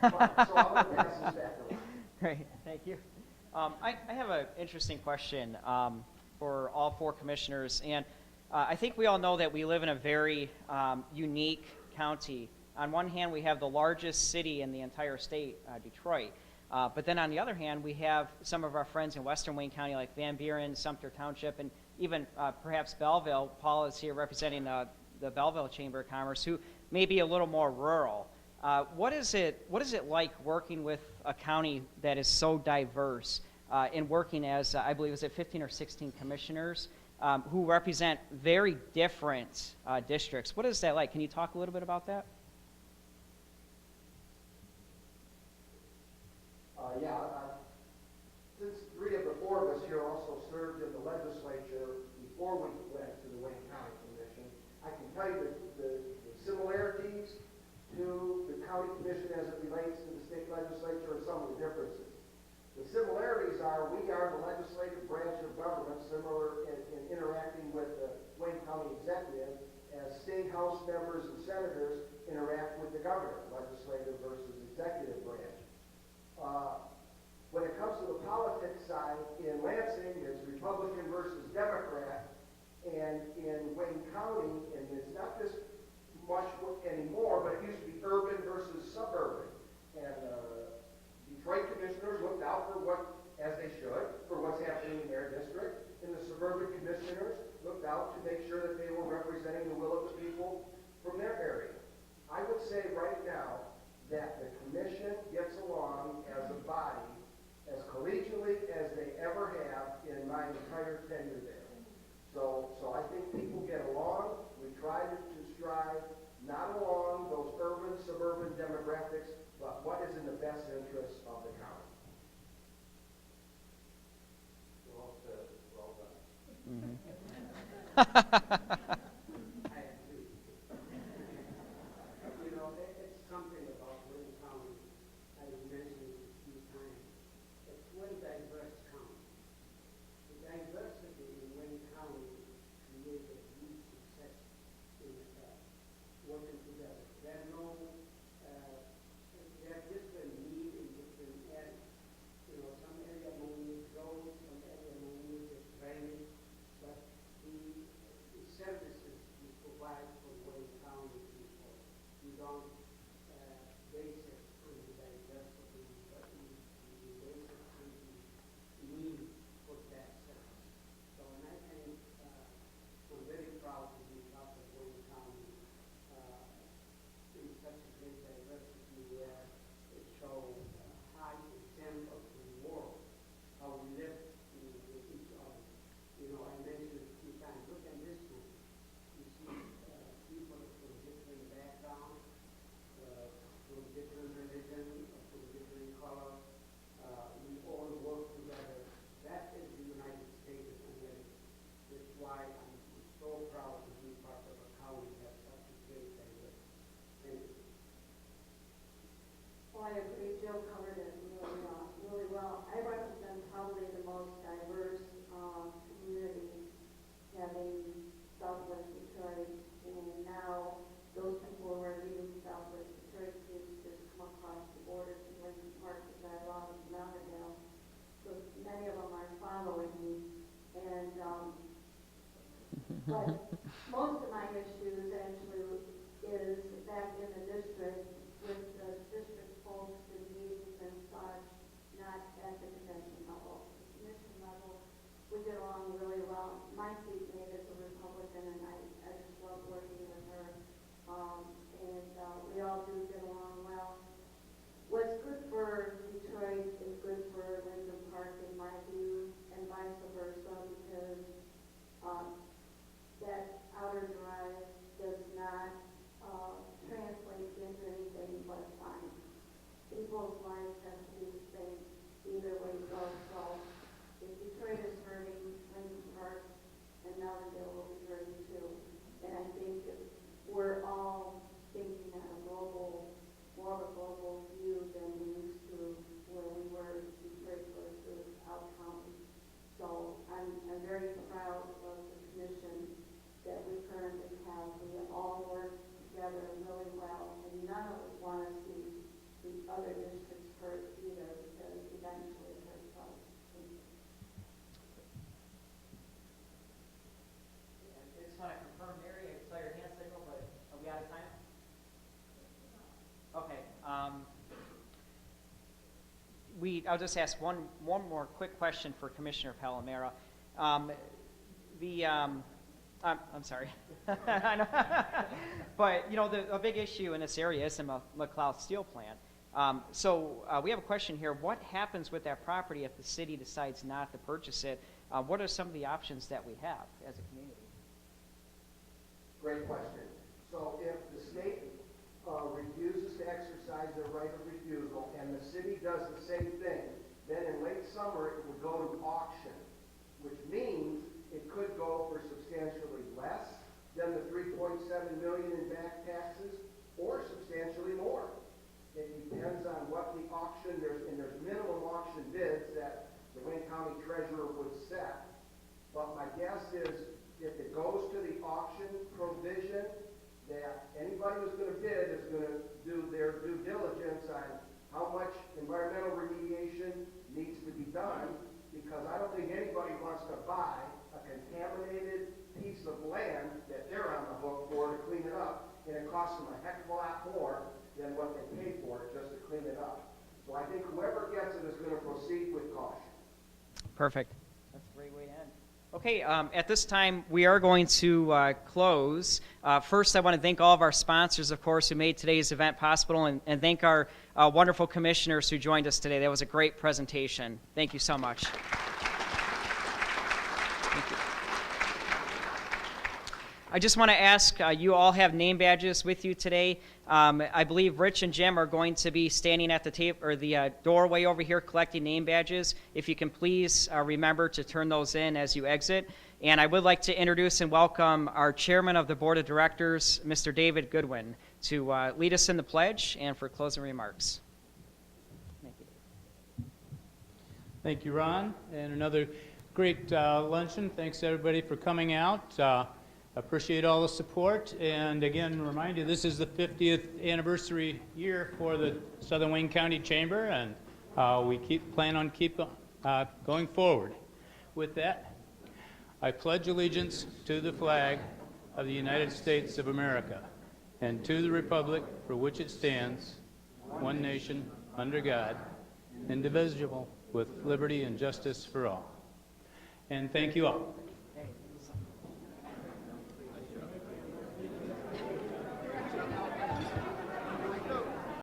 But, so I'm going to pass this back around. Great, thank you. I have an interesting question for all four commissioners, and I think we all know that we live in a very unique county. On one hand, we have the largest city in the entire state, Detroit. But then on the other hand, we have some of our friends in Western Wayne County, like Van Buren, Sumter Township, and even perhaps Belleville. Paul is here representing the Belleville Chamber of Commerce, who may be a little more rural. What is it like working with a county that is so diverse and working as, I believe, is it 15 or 16 commissioners who represent very different districts? What is that like? Can you talk a little bit about that? Since three of the four of us here also served in the legislature before we went to the Wayne County Commission, I can tell you that the similarities to the county commission as it relates to the state legislature and some of the differences. The similarities are we are the legislative branch of government, similar in interacting with the Wayne County executive, as state house members and senators interact with the governor, legislative versus executive branch. When it comes to the politics side, in Lansing, it's Republican versus Democrat, and in Wayne County, and it's not this much anymore, but it used to be urban versus suburban. And Detroit commissioners looked out for what, as they should, for what's happening in their district, and the suburban commissioners looked out to make sure that they were representing the will of the people from their area. I would say right now that the commission gets along as a body as collegially as they ever have in my entire tenure there. So I think people get along. We try to strive not along those urban, suburban demographics, but what is in the best interest of the county. Well said, well done. Mm-hmm. I agree. You know, it's something about Wayne County, as you mentioned a few times. It's one diverse county. The diversity in Wayne County creates a huge success in working together. There are different needs in different areas. You know, some area may need roads, some area may need drainage, but the services we provide for Wayne County people, we don't base it on the diversity, but we base it on the need for that service. So, and I think I'm very proud to be part of Wayne County in such a great diversity where it shows a high example to the world how we live with each other. You know, I mentioned a few times, look at this group. You see people from different backgrounds, from different religion, from different color. We all work together. That is the United States of America. That's why I'm so proud to be part of a county that has such a great diversity. Thank you. Well, I agree. Joe covered it really well. I represent probably the most diverse community, having Southwest Detroit, and now those people who are leaving Southwest Detroit to just come across the border to Lincoln Park, because I love Lauderdale. So many of them are following me, and but most of my issues actually is back in the district with the district folks, the meetings and such, not at the convention level. The commission level, we get along really well. My seatmate is a Republican, and I just love working with her. We all do get along well. What's good for Detroit is good for Lincoln Park, in my view, and vice versa, because that outer drive does not translate into anything but I'll just ask one more quick question for Commissioner Palomera. I'm sorry. I know. But, you know, a big issue in this area is the McLeod Steel Plant. So we have a question here. What happens with that property if the city decides not to purchase it? What are some of the options that we have as a community? Great question. So if the state refuses to exercise their right of refusal and the city does the same thing, then in late summer it would go to auction, which means it could go for substantially less than the $3.7 million in back taxes or substantially more. It depends on what the auction, there's minimum auction bids that the Wayne County Treasurer would set. But my guess is if it goes to the auction provision, that anybody who's going to bid is going to do their due diligence on how much environmental remediation needs to be done, because I don't think anybody wants to buy a contaminated piece of land that they're on the hook for to clean it up, and it costs them a heck of a lot more than what they paid for it just to clean it up. So I think whoever gets it is going to proceed with caution. Perfect. That's a great way to end. Okay, at this time, we are going to close. First, I want to thank all of our sponsors, of course, who made today's event possible, and thank our wonderful commissioners who joined us today. That was a great presentation. Thank you so much. Thank you. I just want to ask, you all have name badges with you today. I believe Rich and Jim are going to be standing at the table or the doorway over here collecting name badges. If you can please remember to turn those in as you exit. And I would like to introduce and welcome our chairman of the board of directors, Mr. David Goodwin, to lead us in the pledge and for closing remarks. Thank you. Thank you, Ron. And another great luncheon. Thanks everybody for coming out. Appreciate all the support, and again, remind you, this is the 50th anniversary year for the Southern Wayne County Chamber, and we plan on going forward. With that, I pledge allegiance to the flag of the United States of America and to the republic for which it stands, one nation, under God, indivisible, with liberty and justice for all. And thank you all.